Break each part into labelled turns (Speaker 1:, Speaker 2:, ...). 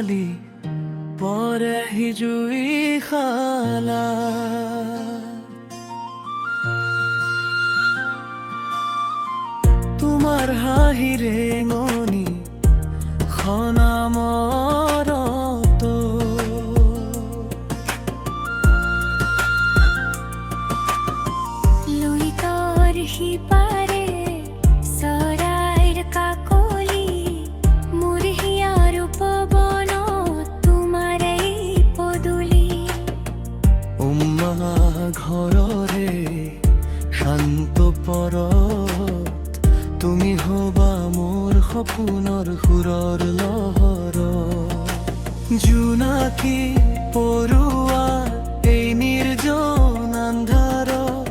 Speaker 1: ছোৱালী পৰেহি জুই খালা। তোমাৰ হাঁহিৰে ৰেঙনি খনা মৰত,
Speaker 2: লুইতৰ সিপাৰে চৰাইৰ কাকলি, মোৰ হিয়াৰ পৱন তোমাৰ এই পদূলি।
Speaker 1: ঘৰৰে শান্ত পৰত তুমি হবা মোৰ সপোনৰ সুৰৰ লহৰ। জোনাকী পৰুৱা এই নিৰ্জন আন্ধাৰত,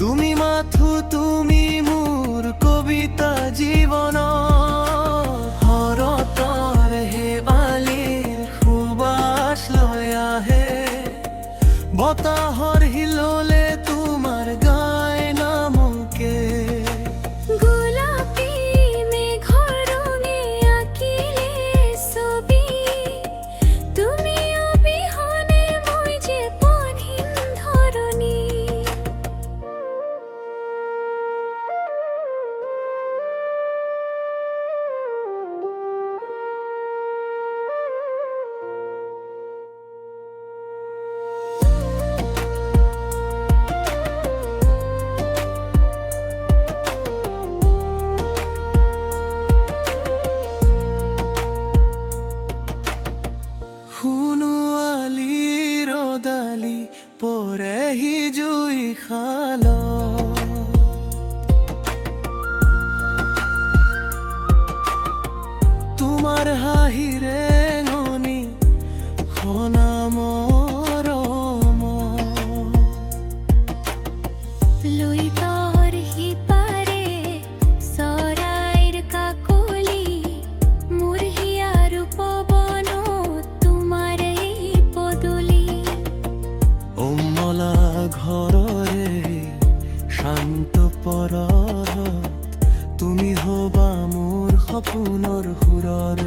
Speaker 1: তুমি মাথো তুমি মোৰ কবিতা জীৱন। হৰতৰ শেৱালিৰ সুবাস লৈ আহে, বতাহৰ হিললে তোমাৰ গায় নামকে।
Speaker 2: গোলাপী মেঘৰ ৰঙে আঁকিলে ছবি, তুমি অবিহনে মই যে পঢ়িম ধৰণী।
Speaker 1: সোণোৱালী ৰদালি পৰেহি জুই খালা। তোমাৰ হাঁহিৰে ৰেঙনি খনা মৰম,
Speaker 2: লুইতৰ সিপাৰে চৰাইৰ কাকলি, মোৰ হিয়াৰ পৱন তোমাৰ এই পদূলি।
Speaker 1: অমলা ঘৰৰে শান্ত পৰত তুমি হবা মোৰ সপোনৰ সুৰৰ